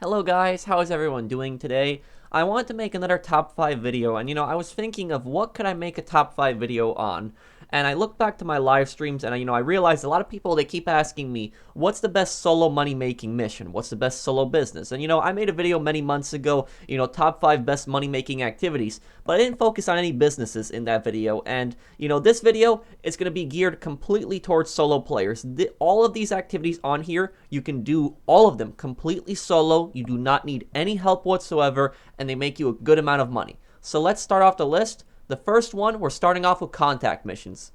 Hello guys, how is everyone doing today? I wanted to make another top 5 video and I was thinking of what could I make a top 5 video on? And I looked back to my live streams and I realized a lot of people, they keep asking me, what's the best solo money making mission? What's the best solo business? And I made a video many months ago, top 5 best money making activities, but I didn't focus on any businesses in that video. And this video is going to be geared completely towards solo players. All of these activities on here, you can do all of them completely solo. You do not need any help whatsoever, and they make you a good amount of money. So let's start off the list. The first one, we're starting off with contact missions.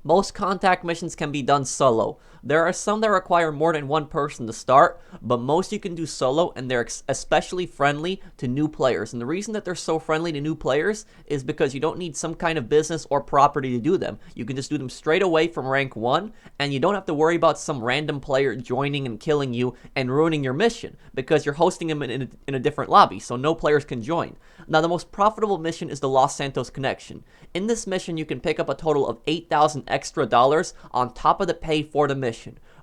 Most contact missions can be done solo. There are some that require more than one person to start, but most you can do solo, and they're especially friendly to new players. And the reason that they're so friendly to new players is because you don't need some kind of business or property to do them. You can just do them straight away from rank 1, and you don't have to worry about some random player joining and killing you and ruining your mission, because you're hosting them in a different lobby, so no players can join. Now, the most profitable mission is the Los Santos Connection. In this mission, you can pick up a total of 8,000 extra dollars on top of the pay for the mission.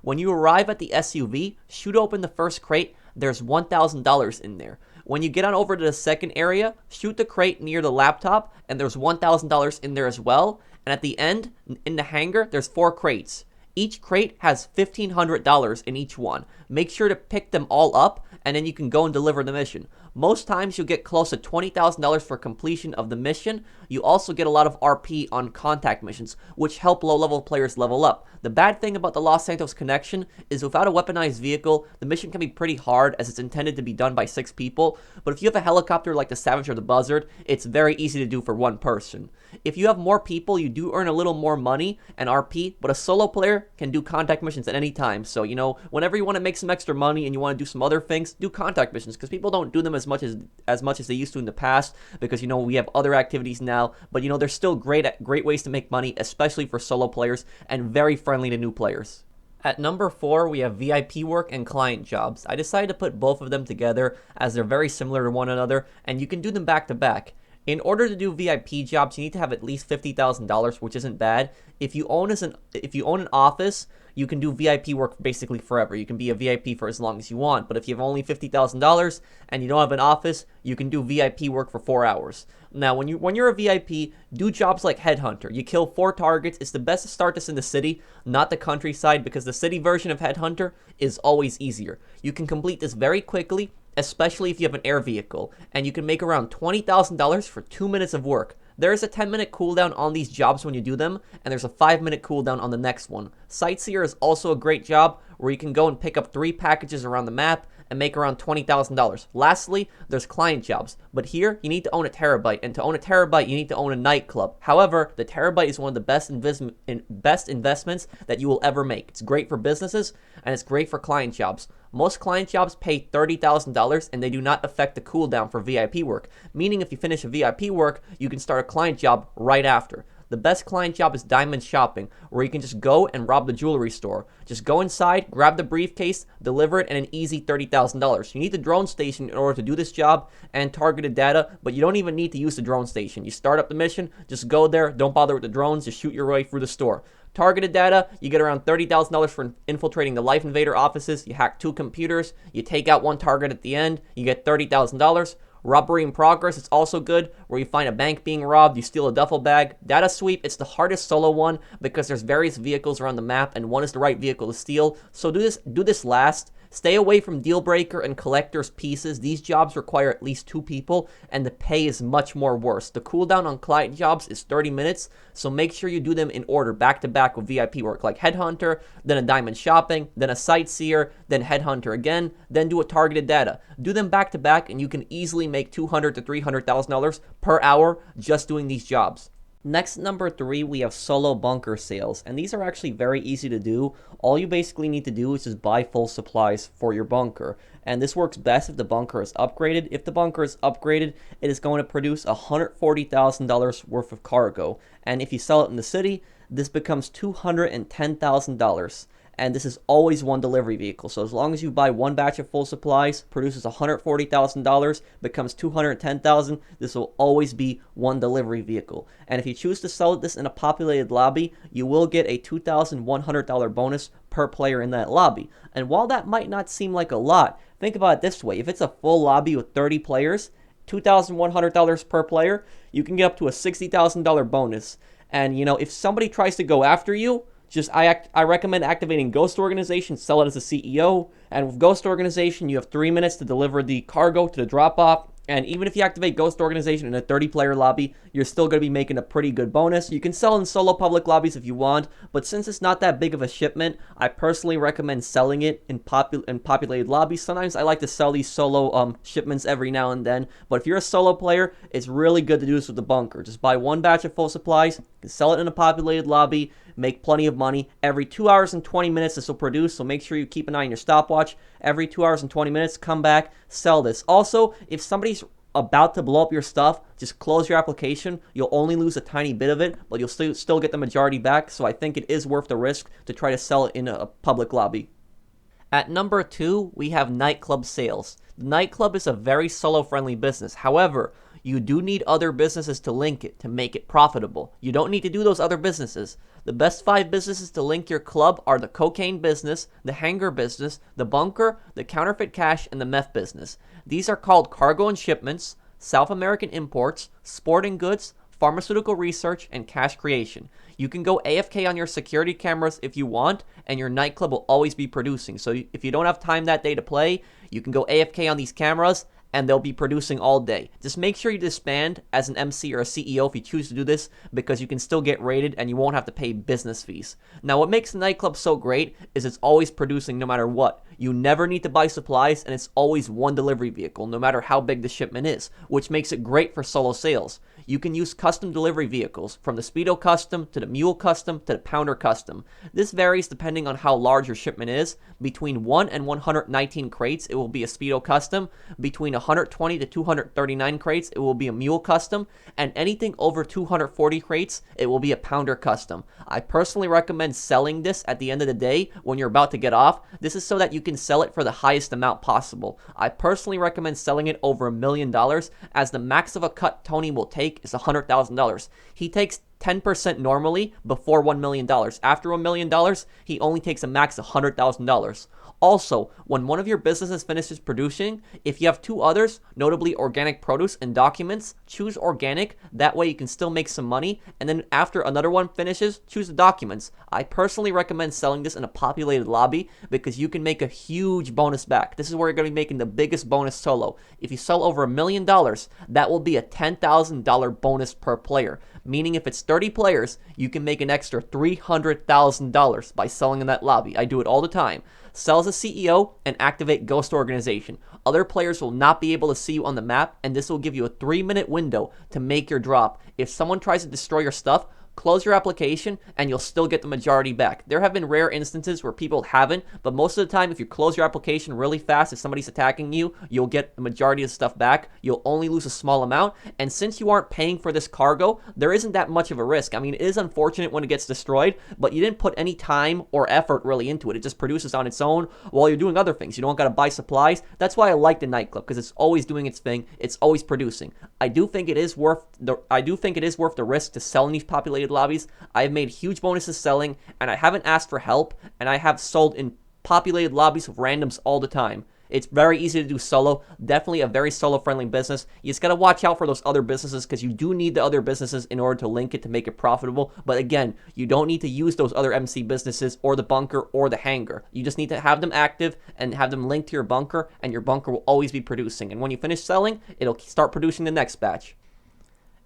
When you arrive at the SUV, shoot open the first crate, there's $1,000 in there. When you get on over to the second area, shoot the crate near the laptop, and there's $1,000 in there as well. And at the end, in the hangar, there's 4 crates. Each crate has $1,500 in each one. Make sure to pick them all up, and then you can go and deliver the mission. Most times you'll get close to $20,000 for completion of the mission. You also get a lot of RP on contact missions, which help low-level players level up. The bad thing about the Los Santos Connection is without a weaponized vehicle, the mission can be pretty hard as it's intended to be done by 6 people. But if you have a helicopter like the Savage or the Buzzard, it's very easy to do for 1 person. If you have more people, you do earn a little more money and RP, but a solo player can do contact missions at any time. So, whenever you want to make some extra money and you want to do some other things, do contact missions, because people don't do them as much as they used to in the past, because we have other activities now. But they're still great ways to make money, especially for solo players, and very friendly to new players. At number 4, we have VIP work and client jobs. I decided to put both of them together as they're very similar to one another, and you can do them back to back. In order to do VIP jobs, you need to have at least $50,000, which isn't bad. If you own an office, you can do VIP work basically forever. You can be a VIP for as long as you want. But if you have only $50,000 and you don't have an office, you can do VIP work for 4 hours. Now, when you're a VIP, do jobs like Headhunter. You kill 4 targets. It's the best to start this in the city, not the countryside, because the city version of Headhunter is always easier. You can complete this very quickly, especially if you have an air vehicle, and you can make around $20,000 for 2 minutes of work. There is a 10-minute cooldown on these jobs when you do them, and there's a 5-minute cooldown on the next one. Sightseer is also a great job where you can go and pick up 3 packages around the map and make around $20,000. Lastly, there's client jobs, but here you need to own a terabyte, and to own a terabyte you need to own a nightclub. However, the terabyte is one of the best investments that you will ever make. It's great for businesses, and it's great for client jobs. Most client jobs pay $30,000, and they do not affect the cooldown for VIP work, meaning if you finish a VIP work, you can start a client job right after. The best client job is diamond shopping, where you can just go and rob the jewelry store. Just go inside, grab the briefcase, deliver it, and an easy $30,000. You need the drone station in order to do this job and targeted data, but you don't even need to use the drone station. You start up the mission, just go there, don't bother with the drones, just shoot your way through the store. Targeted data, you get around $30,000 for infiltrating the Life Invader offices. You hack 2 computers, you take out 1 target at the end, you get $30,000. Robbery in progress, it's also good, where you find a bank being robbed, you steal a duffel bag. Data sweep, it's the hardest solo one because there's various vehicles around the map and one is the right vehicle to steal. So do this last. Stay away from deal breaker and collector's pieces. These jobs require at least 2 people, and the pay is much more worse. The cooldown on client jobs is 30 minutes, so make sure you do them in order, back to back with VIP work, like Headhunter, then a diamond shopping, then a sightseer, then Headhunter again, then do a targeted data. Do them back to back, and you can easily make $200,000 to $300,000 per hour just doing these jobs. Next, number 3, we have solo bunker sales, and these are actually very easy to do. All you basically need to do is just buy full supplies for your bunker, and this works best if the bunker is upgraded. If the bunker is upgraded, it is going to produce $140,000 worth of cargo, and if you sell it in the city, this becomes $210,000. And this is always 1 delivery vehicle. So as long as you buy 1 batch of full supplies, produces $140,000, becomes $210,000, this will always be 1 delivery vehicle. And if you choose to sell this in a populated lobby, you will get a $2,100 bonus per player in that lobby. And while that might not seem like a lot, Think about it this way. If it's a full lobby with 30 players, $2,100 per player, you can get up to a $60,000 bonus. And, if somebody tries to go after you, I recommend activating Ghost Organization, sell it as a CEO, and with Ghost Organization, you have 3 minutes to deliver the cargo to the drop-off. And even if you activate Ghost Organization in a 30-player lobby, you're still going to be making a pretty good bonus. You can sell in solo public lobbies if you want, but since it's not that big of a shipment, I personally recommend selling it in populated lobbies. Sometimes I like to sell these solo shipments every now and then, but if you're a solo player, it's really good to do this with the bunker. Just buy one batch of full supplies, you can sell it in a populated lobby, make plenty of money. Every 2 hours and 20 minutes this will produce, so make sure you keep an eye on your stopwatch. Every 2 hours and 20 minutes, come back, sell this. Also, if somebody's about to blow up your stuff, just close your application. You'll only lose a tiny bit of it, but you'll still get the majority back, so I think it is worth the risk to try to sell it in a public lobby. At number 2, we have nightclub sales. The nightclub is a very solo-friendly business. However, you do need other businesses to link it to make it profitable. You don't need to do those other businesses. The best 5 businesses to link your club are the cocaine business, the hangar business, the bunker, the counterfeit cash, and the meth business. These are called cargo and shipments, South American imports, sporting goods, pharmaceutical research, and cash creation. You can go AFK on your security cameras if you want, and your nightclub will always be producing. So if you don't have time that day to play, you can go AFK on these cameras, and they'll be producing all day. Just make sure you disband as an MC or a CEO if you choose to do this, because you can still get rated and you won't have to pay business fees. Now, what makes the nightclub so great is it's always producing no matter what. You never need to buy supplies, and it's always one delivery vehicle, no matter how big the shipment is, which makes it great for solo sales. You can use custom delivery vehicles, from the Speedo Custom to the Mule Custom to the Pounder Custom. This varies depending on how large your shipment is. Between 1 and 119 crates, it will be a Speedo Custom. Between 120 to 239 crates, it will be a Mule Custom. And anything over 240 crates, it will be a Pounder Custom. I personally recommend selling this at the end of the day when you're about to get off. This is so that you can sell it for the highest amount possible. I personally recommend selling it over $1 million, as the max of a cut Tony will take is $100,000. He takes 10% normally before $1 million. After $1 million, he only takes a max of $100,000. Also, when one of your businesses finishes producing, if you have 2 others, notably organic produce and documents, choose organic. That way you can still make some money. And then after another one finishes, choose the documents. I personally recommend selling this in a populated lobby because you can make a huge bonus back. This is where you're going to be making the biggest bonus solo. If you sell over $1 million, that will be a $10,000 bonus per player. Meaning if it's 30 players, you can make an extra $300,000 by selling in that lobby. I do it all the time. Sell as a CEO and activate Ghost Organization. Other players will not be able to see you on the map, and this will give you a 3-minute window to make your drop. If someone tries to destroy your stuff, close your application and you'll still get the majority back. There have been rare instances where people haven't, but most of the time if you close your application really fast, if somebody's attacking you, you'll get the majority of the stuff back. You'll only lose a small amount, and since you aren't paying for this cargo, there isn't that much of a risk. I mean, it is unfortunate when it gets destroyed, but you didn't put any time or effort really into it. It just produces on its own while you're doing other things. You don't gotta buy supplies. That's why I like the nightclub, because it's always doing its thing. It's always producing. I do think it is worth the risk to sell in these populated lobbies. I've made huge bonuses selling, and I haven't asked for help, and I have sold in populated lobbies with randoms all the time. It's very easy to do solo. Definitely a very solo-friendly business. You just got to watch out for those other businesses, because you do need the other businesses in order to link it to make it profitable. But again, you don't need to use those other MC businesses or the bunker or the hangar. You just need to have them active and have them linked to your bunker, and your bunker will always be producing. And when you finish selling, it'll start producing the next batch.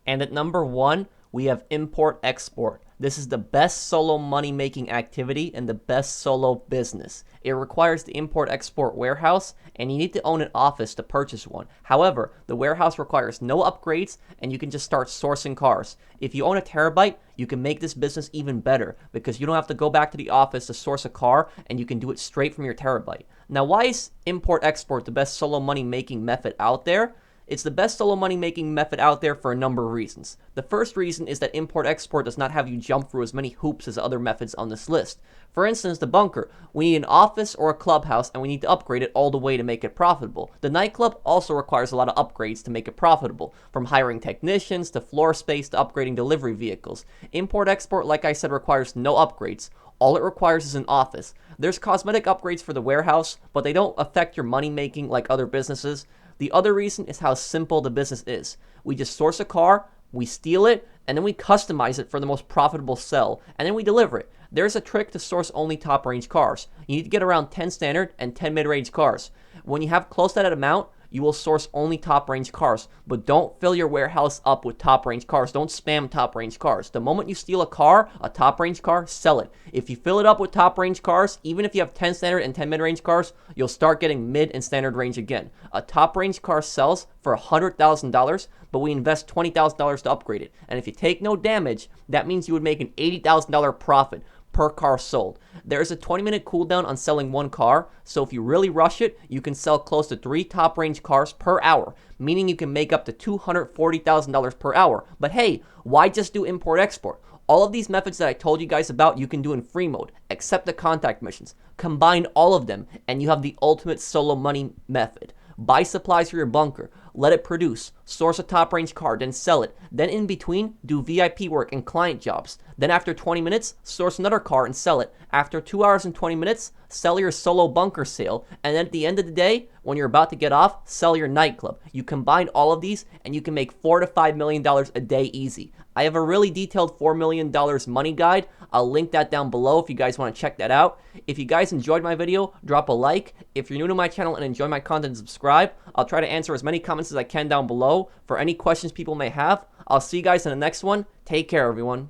And at number 1, we have ImportExport. This is the best solo money-making activity and the best solo business. It requires the ImportExport warehouse, and you need to own an office to purchase one. However, the warehouse requires no upgrades, and you can just start sourcing cars. If you own a terabyte, you can make this business even better, because you don't have to go back to the office to source a car, and you can do it straight from your terabyte. Now, why is ImportExport the best solo money-making method out there? It's the best solo money making method out there for a number of reasons. The first reason is that import-export does not have you jump through as many hoops as other methods on this list. For instance, the bunker. We need an office or a clubhouse, and we need to upgrade it all the way to make it profitable. The nightclub also requires a lot of upgrades to make it profitable, from hiring technicians to floor space to upgrading delivery vehicles. Import-export, like I said, requires no upgrades. All it requires is an office. There's cosmetic upgrades for the warehouse, but they don't affect your money making like other businesses. The other reason is how simple the business is. We just source a car, we steal it, and then we customize it for the most profitable sell, and then we deliver it. There's a trick to source only top range cars. You need to get around 10 standard and 10 mid-range cars. When you have close to that amount, you will source only top range cars, but don't fill your warehouse up with top range cars. Don't spam top range cars. The moment you steal a car, a top range car, sell it. If you fill it up with top range cars, even if you have 10 standard and 10 mid range cars, you'll start getting mid and standard range again. A top range car sells for $100,000, but we invest $20,000 to upgrade it. And if you take no damage, that means you would make an $80,000 profit per car sold. There's a 20-minute cooldown on selling one car, so if you really rush it, you can sell close to 3 top-range cars per hour, meaning you can make up to $240,000 per hour. But hey, why just do import-export? All of these methods that I told you guys about, you can do in free mode, except the contact missions. Combine all of them, and you have the ultimate solo money method. Buy supplies for your bunker, let it produce, source a top range car, then sell it. Then in between, do VIP work and client jobs. Then after 20 minutes, source another car and sell it. After 2 hours and 20 minutes, sell your solo bunker sale. And then at the end of the day, when you're about to get off, sell your nightclub. You combine all of these and you can make $4 to $5 million a day easy. I have a really detailed $4 million money guide. I'll link that down below if you guys want to check that out. If you guys enjoyed my video, drop a like. If you're new to my channel and enjoy my content, subscribe. I'll try to answer as many comments as I can down below for any questions people may have. I'll see you guys in the next one. Take care, everyone.